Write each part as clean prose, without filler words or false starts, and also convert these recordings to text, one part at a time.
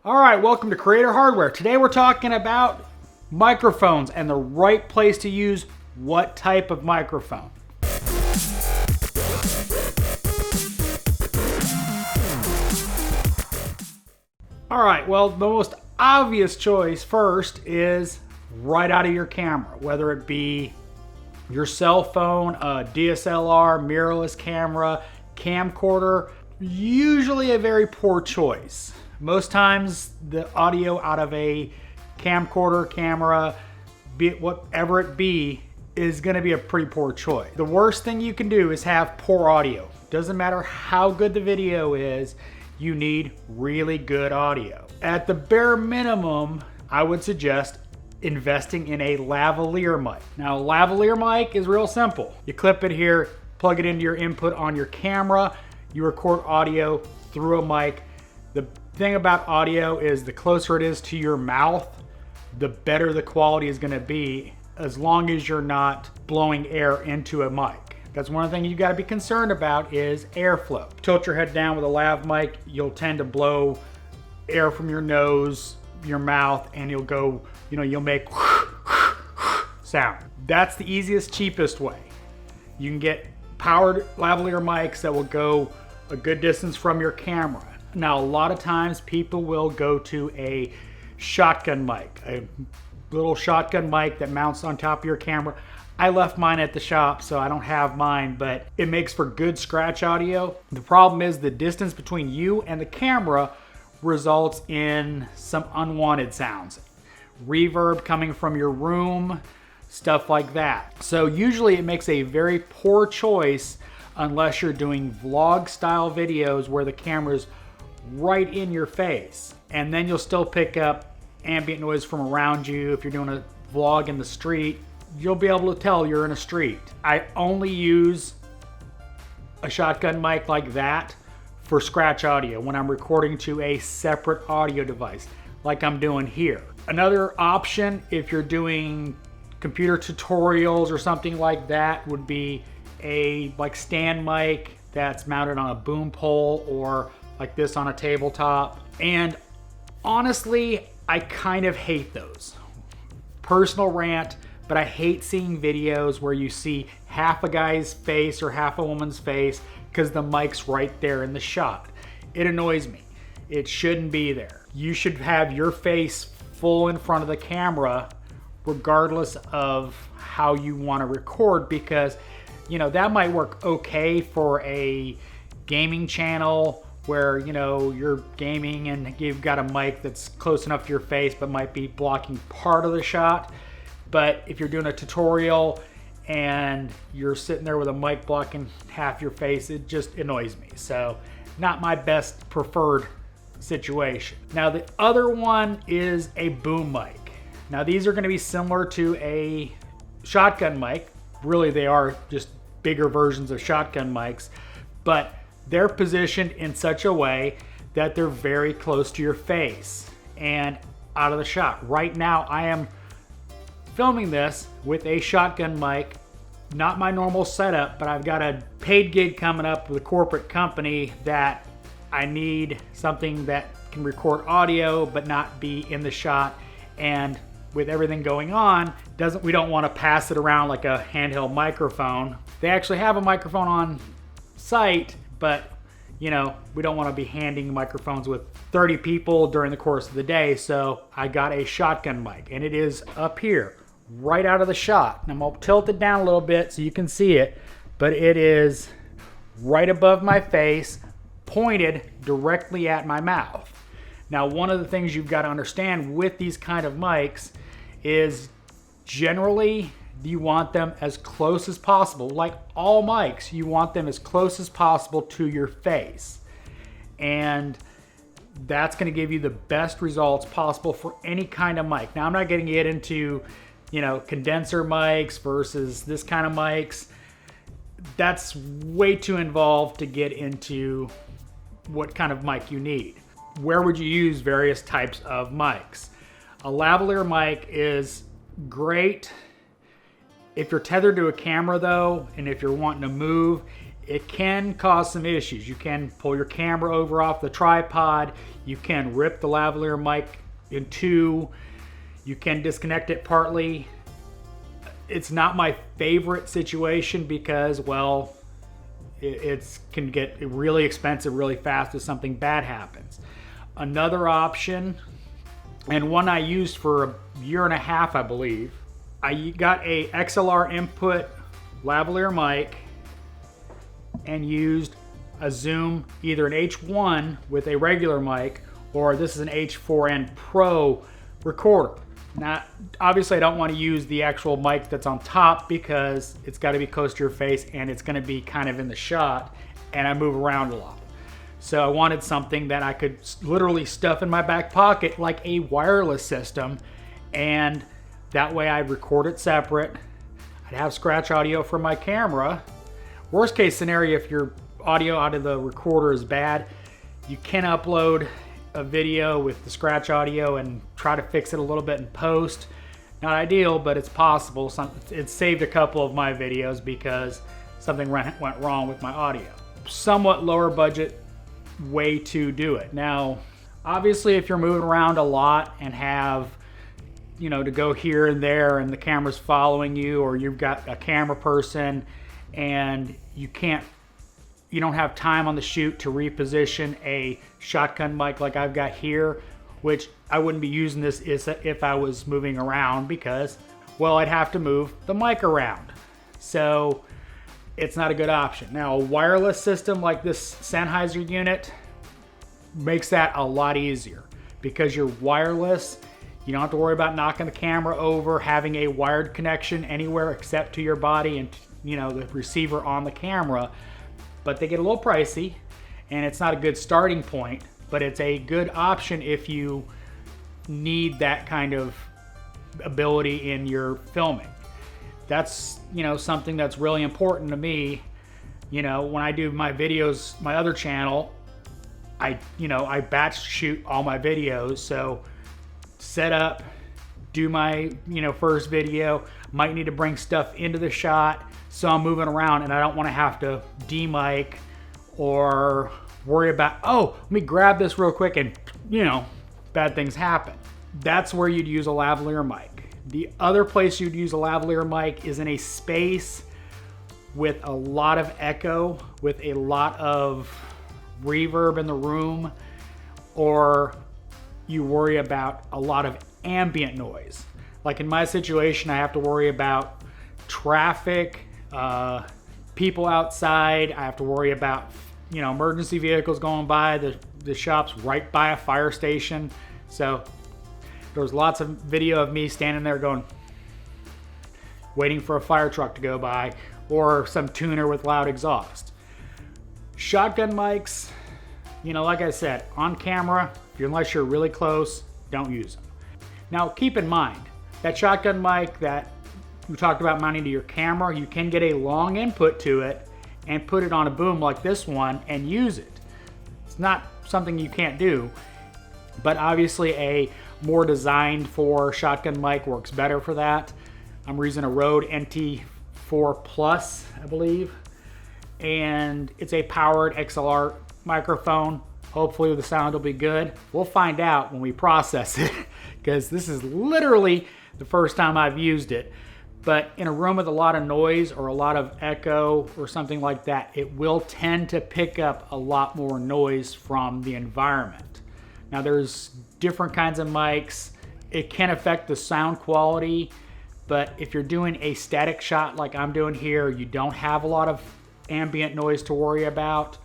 All right, welcome to Creator Hardware. Today we're talking about microphones and the right place to use what type of microphone. All right, well, the most obvious choice first is right out of your camera, whether it be your cell phone, a DSLR, mirrorless camera, camcorder, usually a very poor choice. Most times the audio out of a camcorder, camera, be it whatever it be, is gonna be a pretty poor choice. The worst thing you can do is have poor audio. Doesn't matter how good the video is, you need really good audio. At the bare minimum, I would suggest investing in a lavalier mic. Now, a lavalier mic is real simple. You clip it here, plug it into your input on your camera, you record audio through a mic. The thing about audio is the closer it is to your mouth, the better the quality is gonna be, as long as you're not blowing air into a mic. That's one of the things you gotta be concerned about is airflow. Tilt your head down with a lav mic, you'll tend to blow air from your nose, your mouth, and you'll go, you'll make sound. That's the easiest, cheapest way. You can get powered lavalier mics that will go a good distance from your camera. Now, a lot of times people will go to a shotgun mic, a little shotgun mic that mounts on top of your camera. I left mine at the shop, so I don't have mine, but it makes for good scratch audio. The problem is the distance between you and the camera results in some unwanted sounds. Reverb coming from your room, stuff like that. So usually it makes a very poor choice unless you're doing vlog style videos where the camera's right in your face. And then you'll still pick up ambient noise from around you. If you're doing a vlog in the street, you'll be able to tell you're in a street. I only use a shotgun mic like that for scratch audio when I'm recording to a separate audio device, like I'm doing here. Another option, if you're doing computer tutorials or something like that, would be a stand mic that's mounted on a boom pole or like this on a tabletop. And honestly, I kind of hate those. Personal rant, but I hate seeing videos where you see half a guy's face or half a woman's face because the mic's right there in the shot. It annoys me. It shouldn't be there. You should have your face full in front of the camera regardless of how you want to record, because that might work okay for a gaming channel where you're gaming and you've got a mic that's close enough to your face but might be blocking part of the shot. But if you're doing a tutorial and you're sitting there with a mic blocking half your face, it just annoys me. So not my best preferred situation. Now the other one is a boom mic. Now these are going to be similar to a shotgun mic. Really, they are just bigger versions of shotgun mics, but they're positioned in such a way that they're very close to your face and out of the shot. Right now, I am filming this with a shotgun mic, not my normal setup, but I've got a paid gig coming up with a corporate company that I need something that can record audio but not be in the shot. And with everything going on, we don't want to pass it around like a handheld microphone. They actually have a microphone on site, but we don't want to be handing microphones with 30 people during the course of the day. So I got a shotgun mic, and it is up here, right out of the shot. And I'm gonna tilt it down a little bit so you can see it, but it is right above my face, pointed directly at my mouth. Now, one of the things you've got to understand with these kind of mics is generally you want them as close as possible. Like all mics, you want them as close as possible to your face. And that's going to give you the best results possible for any kind of mic. Now, I'm not going to get into, condenser mics versus this kind of mics. That's way too involved to get into what kind of mic you need. Where would you use various types of mics? A lavalier mic is great if you're tethered to a camera though, and if you're wanting to move, it can cause some issues. You can pull your camera over off the tripod. You can rip the lavalier mic in two. You can disconnect it partly. It's not my favorite situation because, well, it can get really expensive really fast if something bad happens. Another option, and one I used for a year and a half, I believe, I got a XLR input lavalier mic and used a Zoom, either an H1 with a regular mic, or this is an H4n Pro recorder. Now, obviously I don't want to use the actual mic that's on top because it's got to be close to your face and it's going to be kind of in the shot, and I move around a lot. So I wanted something that I could literally stuff in my back pocket like a wireless system, and that way I'd record it separate. I'd have scratch audio from my camera. Worst case scenario, if your audio out of the recorder is bad, you can upload a video with the scratch audio and try to fix it a little bit in post. Not ideal, but it's possible. It saved a couple of my videos because something went wrong with my audio. Somewhat lower budget way to do it. Now, obviously if you're moving around a lot and have, you know, to go here and there and the camera's following you, or you've got a camera person and you don't have time on the shoot to reposition a shotgun mic like I've got here, which I wouldn't be using this if I was moving around because, well, I'd have to move the mic around. So it's not a good option. Now, a wireless system like this Sennheiser unit makes that a lot easier because you're wireless. You don't have to worry about knocking the camera over, having a wired connection anywhere except to your body and, you know, the receiver on the camera. But they get a little pricey, and it's not a good starting point, but it's a good option if you need that kind of ability in your filming. That's, you know, something that's really important to me. You know, when I do my videos, my other channel, I batch shoot all my videos. So set up, do my, first video, might need to bring stuff into the shot. So I'm moving around and I don't want to have to de-mic or worry about, oh, let me grab this real quick and, bad things happen. That's where you'd use a lavalier mic. The other place you'd use a lavalier mic is in a space with a lot of echo, with a lot of reverb in the room, or you worry about a lot of ambient noise. Like in my situation, I have to worry about traffic, people outside. I have to worry about, emergency vehicles going by. The shop's right by a fire station. So there was lots of video of me standing there going, waiting for a fire truck to go by, or some tuner with loud exhaust. Shotgun mics, like I said, on camera, unless you're really close, don't use them. Now keep in mind, that shotgun mic that we talked about mounting to your camera, you can get a long input to it and put it on a boom like this one and use it. It's not something you can't do, but obviously a more designed for shotgun mic works better for that. I'm using a Rode NT4 Plus, I believe, and it's a powered XLR microphone. Hopefully the sound will be good. We'll find out when we process it, because this is literally the first time I've used it. But in a room with a lot of noise or a lot of echo or something like that, it will tend to pick up a lot more noise from the environment. Now there's different kinds of mics. It can affect the sound quality, but if you're doing a static shot like I'm doing here, you don't have a lot of ambient noise to worry about,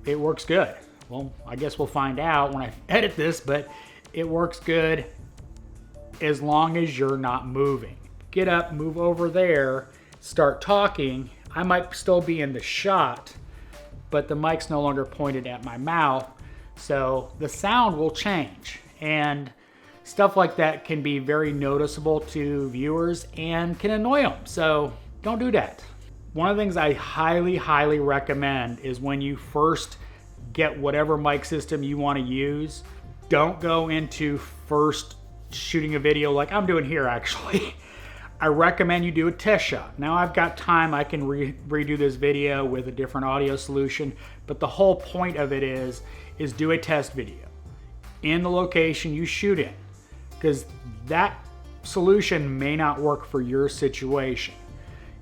it works good. Well, I guess we'll find out when I edit this, but it works good as long as you're not moving. Get up, move over there, start talking. I might still be in the shot, but the mic's no longer pointed at my mouth, so the sound will change. And stuff like that can be very noticeable to viewers and can annoy them, so don't do that. One of the things I highly, highly recommend is when you first get whatever mic system you want to use, don't go into first shooting a video like I'm doing here actually. I recommend you do a test shot. Now I've got time, I can redo this video with a different audio solution, but the whole point of it is do a test video in the location you shoot in, because that solution may not work for your situation,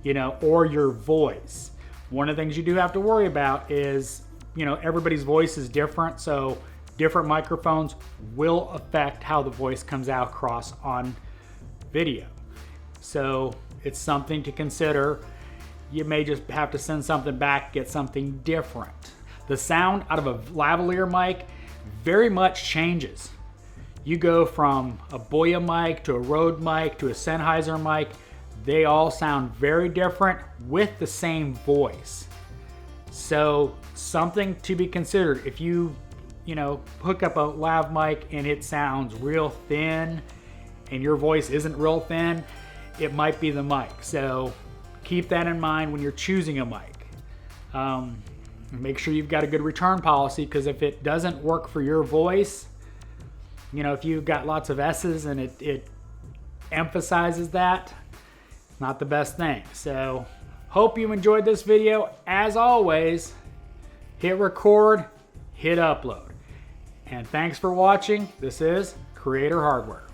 you know, or your voice. One of the things you do have to worry about is, you know, everybody's voice is different, so different microphones will affect how the voice comes out across on video. So it's something to consider. You may just have to send something back, get something different. The sound out of a lavalier mic very much changes. You go from a Boya mic to a Rode mic to a Sennheiser mic. They all sound very different with the same voice. So something to be considered. If you know, hook up a lav mic and it sounds real thin and your voice isn't real thin, it might be the mic. So keep that in mind when you're choosing a mic. Make sure you've got a good return policy, because if it doesn't work for your voice, you know, if you've got lots of S's and it emphasizes that, not the best thing. So hope you enjoyed this video. As always, hit record, hit upload. And thanks for watching. This is Creator Hardware.